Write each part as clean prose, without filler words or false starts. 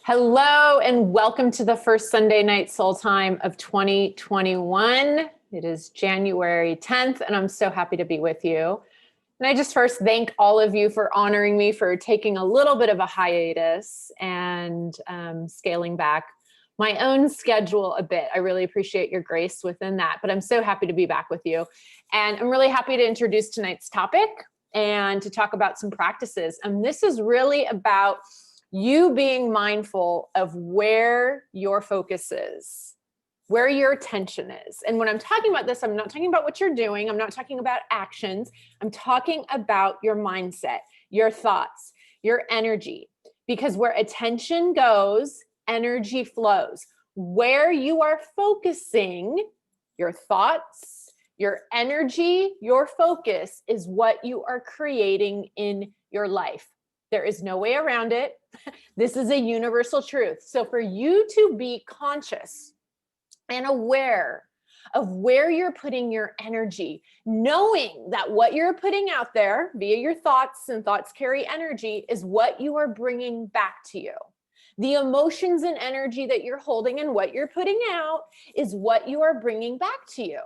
Hello and welcome to the first Sunday night soul time of 2021. It is January 10th and I'm so happy to be with you. And I just first thank all of you for honoring me for taking a little bit of a hiatus and scaling back my own schedule a bit. I really appreciate your grace within that, but I'm so happy to be back with you. And I'm really happy to introduce tonight's topic and to talk about some practices. And this is really about you being mindful of where your focus is, where your attention is. And when I'm talking about this, I'm not talking about what you're doing. I'm not talking about actions. I'm talking about your mindset, your thoughts, your energy, because where attention goes, energy flows. Where you are focusing, your thoughts, your energy, your focus is what you are creating in your life. There is no way around it. This is a universal truth. So for you to be conscious and aware of where you're putting your energy, knowing that what you're putting out there via your thoughts, and thoughts carry energy, is what you are bringing back to you. The emotions and energy that you're holding and what you're putting out is what you are bringing back to you.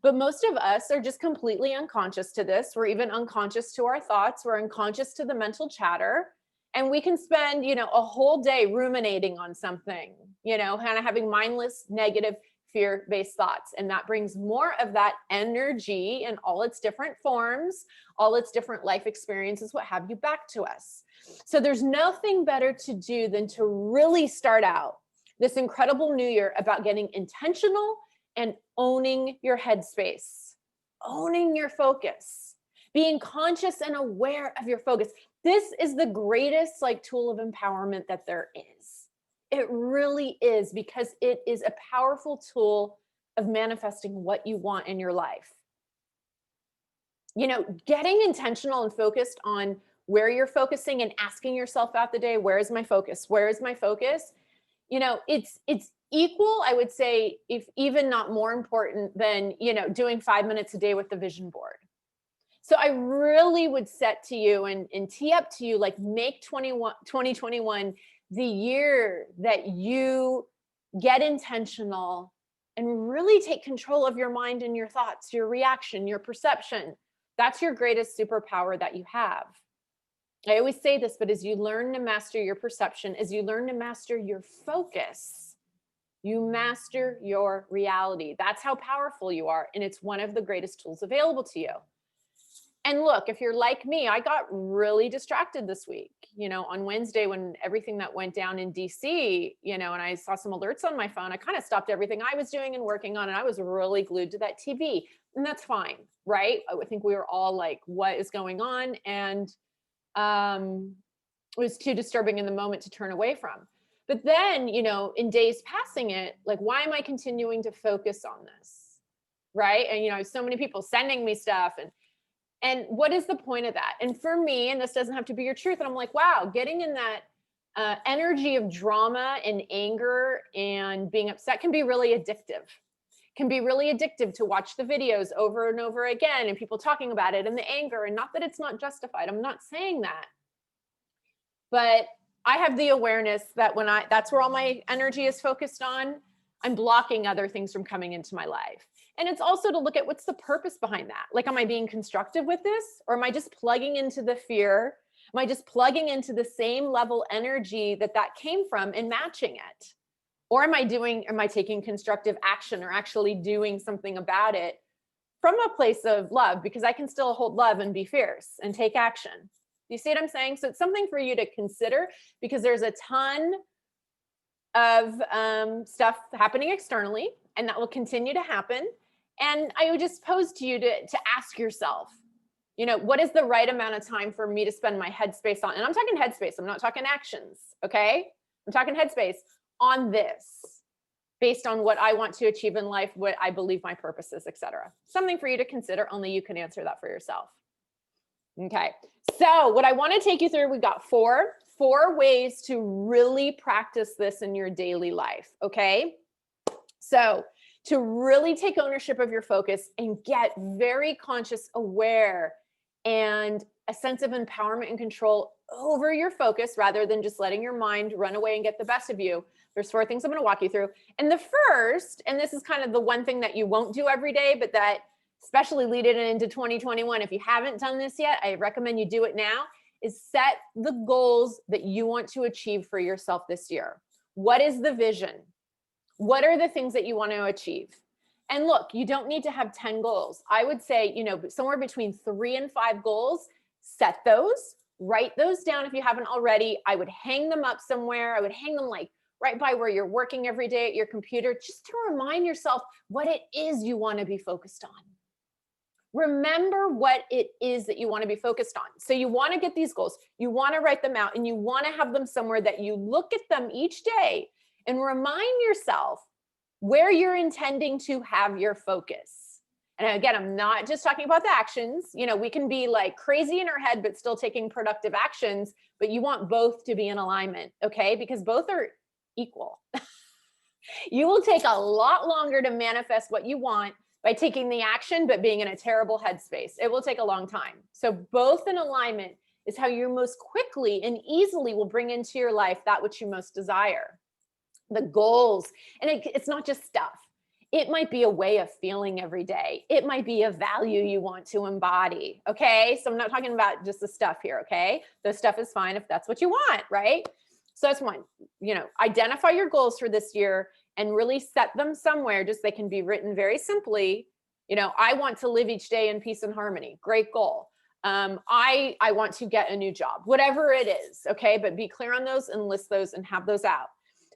But most of us are just completely unconscious to this. We're even unconscious to our thoughts. We're unconscious to the mental chatter. And we can spend, a whole day ruminating on something, kind of having mindless, negative, fear-based thoughts. And that brings more of that energy in all its different forms, all its different life experiences, what have you, back to us. So there's nothing better to do than to really start out this incredible new year about getting intentional and owning your headspace, owning your focus, being conscious and aware of your focus. This is the greatest tool of empowerment that there is. It really is, because it is a powerful tool of manifesting what you want in your life. Getting intentional and focused on where you're focusing and asking yourself out the day, where is my focus? Where is my focus? It's equal, I would say, if even not more important than, doing 5 minutes a day with the vision board. So I really would set to you and tee up to you, make 2021 the year that you get intentional and really take control of your mind and your thoughts, your reaction, your perception. That's your greatest superpower that you have. I always say this, but as you learn to master your perception, as you learn to master your focus, you master your reality. That's how powerful you are. And it's one of the greatest tools available to you. And look, if you're like me, I got really distracted this week, on Wednesday when everything that went down in DC, and I saw some alerts on my phone. I kind of stopped everything I was doing and working on, and I was really glued to that TV. And that's fine, right? I think we were all like, what is going on? And it was too disturbing in the moment to turn away from. But then, in days passing it, why am I continuing to focus on this? Right? And, so many people sending me stuff and what is the point of that? And for me, and this doesn't have to be your truth, and I'm like, wow, getting in that energy of drama and anger and being upset can be really addictive. Can be really addictive to watch the videos over and over again and people talking about it and the anger, and not that it's not justified. I'm not saying that. But I have the awareness that that's where all my energy is focused on, I'm blocking other things from coming into my life. And it's also to look at what's the purpose behind that. Am I being constructive with this, or am I just plugging into the fear? Am I just plugging into the same level energy that came from and matching it? Or am I taking constructive action or actually doing something about it from a place of love? Because I can still hold love and be fierce and take action. Do you see what I'm saying? So it's something for you to consider, because there's a ton of stuff happening externally, and that will continue to happen. And I would just pose to you to ask yourself, what is the right amount of time for me to spend my headspace on? And I'm talking headspace. I'm not talking actions. Okay. I'm talking headspace on this, based on what I want to achieve in life, what I believe my purpose is, etc. Something for you to consider. Only you can answer that for yourself. Okay. So what I want to take you through, we've got four ways to really practice this in your daily life. Okay. So to really take ownership of your focus and get very conscious, aware, and a sense of empowerment and control over your focus rather than just letting your mind run away and get the best of you. There's 4 things I'm going to walk you through. And the first, and this is kind of the one thing that you won't do every day, but that especially lead it into 2021. If you haven't done this yet, I recommend you do it now, is set the goals that you want to achieve for yourself this year. What is the vision? What are the things that you want to achieve? And look, you don't need to have 10 goals. I would say, somewhere between 3 and 5 goals, set those, write those down if you haven't already. I would hang them up somewhere. I would hang them like right by where you're working every day at your computer, just to remind yourself what it is you want to be focused on. Remember what it is that you want to be focused on. So you want to get these goals, you want to write them out, and you want to have them somewhere that you look at them each day and remind yourself where you're intending to have your focus. And again, I'm not just talking about the actions. We can be like crazy in our head, but still taking productive actions, but you want both to be in alignment, okay? Because both are equal. You will take a lot longer to manifest what you want by taking the action, but being in a terrible headspace. It will take a long time. So both in alignment is how you most quickly and easily will bring into your life that which you most desire. The goals, and it's not just stuff. It might be a way of feeling every day. It might be a value you want to embody, okay? So I'm not talking about just the stuff here, okay? The stuff is fine if that's what you want, right? So that's one, identify your goals for this year and really set them somewhere. Just they can be written very simply. I want to live each day in peace and harmony. Great goal. I want to get a new job, whatever it is, okay? But be clear on those and list those and have those out.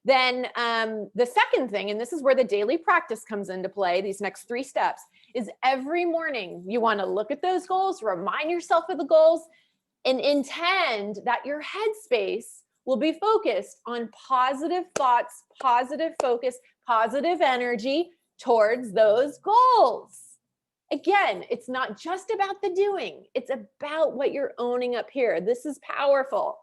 Then the second thing, and this is where the daily practice comes into play, these next 3 steps, is every morning you want to look at those goals, remind yourself of the goals, and intend that your headspace will be focused on positive thoughts, positive focus, positive energy towards those goals. Again, it's not just about the doing. It's about what you're owning up here. This is powerful.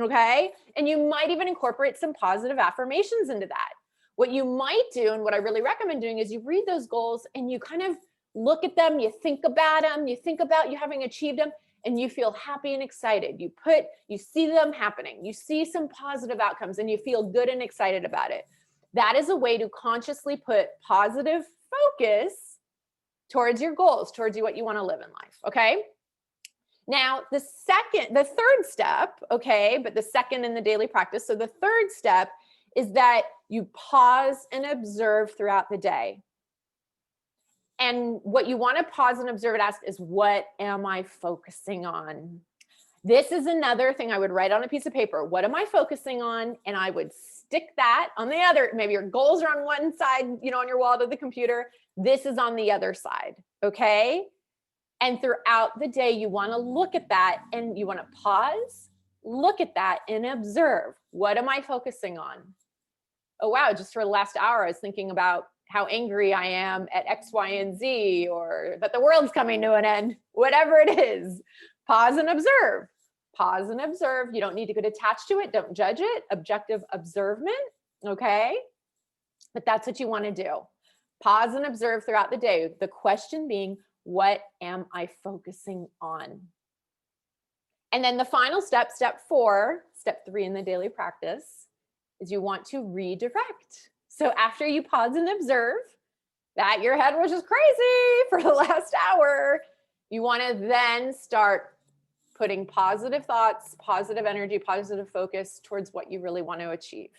Okay. And you might even incorporate some positive affirmations into that. What you might do, and what I really recommend doing, is you read those goals and you kind of look at them, you think about them, you think about you having achieved them, and you feel happy and excited. You see them happening. You see some positive outcomes and you feel good and excited about it. That is a way to consciously put positive focus towards your goals, towards what you want to live in life. Okay. Now, the third step, okay, but the second in the daily practice. So the third step is that you pause and observe throughout the day. And what you want to pause and observe and ask is, what am I focusing on? This is another thing I would write on a piece of paper. What am I focusing on? And I would stick that on the other. Maybe your goals are on one side, on your wall of the computer. This is on the other side, okay? And throughout the day, you want to look at that and you want to pause, look at that and observe. What am I focusing on? Oh, wow, just for the last hour, I was thinking about how angry I am at X, Y, and Z, or that the world's coming to an end, whatever it is. Pause and observe. Pause and observe. You don't need to get attached to it. Don't judge it. Objective observement, okay? But that's what you want to do. Pause and observe throughout the day. The question being, what am I focusing on? And then the final step, step 4, step 3 in the daily practice, is you want to redirect. So after you pause and observe that your head was just crazy for the last hour, you want to then start putting positive thoughts, positive energy, positive focus towards what you really want to achieve.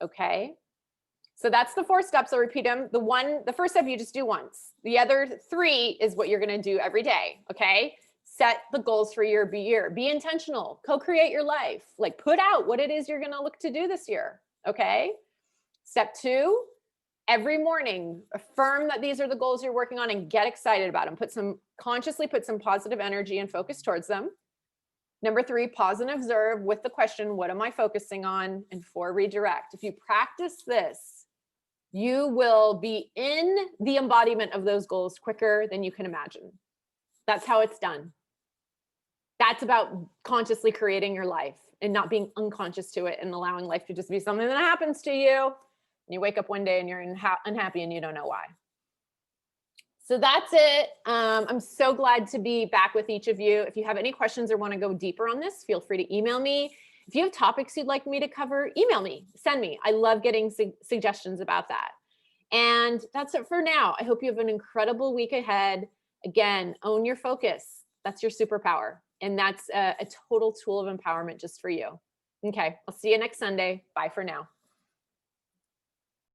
Okay? So that's the 4 steps. I'll repeat them. The first step you just do once. The other 3 is what you're going to do every day. Okay? Set the goals for your year. Be intentional. Co-create your life. Like, put out what it is you're going to look to do this year. Okay? Step 2, every morning, affirm that these are the goals you're working on and get excited about them. Consciously put some positive energy and focus towards them. Number 3, pause and observe with the question, what am I focusing on? And 4, redirect. If you practice this, you will be in the embodiment of those goals quicker than you can imagine. That's how it's done. That's about consciously creating your life and not being unconscious to it and allowing life to just be something that happens to you. And you wake up one day and you're unhappy and you don't know why. So that's it. I'm so glad to be back with each of you. If you have any questions or want to go deeper on this, feel free to email me. If you have topics you'd like me to cover, email me, send me. I love getting suggestions about that. And that's it for now. I hope you have an incredible week ahead. Again, own your focus. That's your superpower. And that's a total tool of empowerment just for you. Okay, I'll see you next Sunday. Bye for now.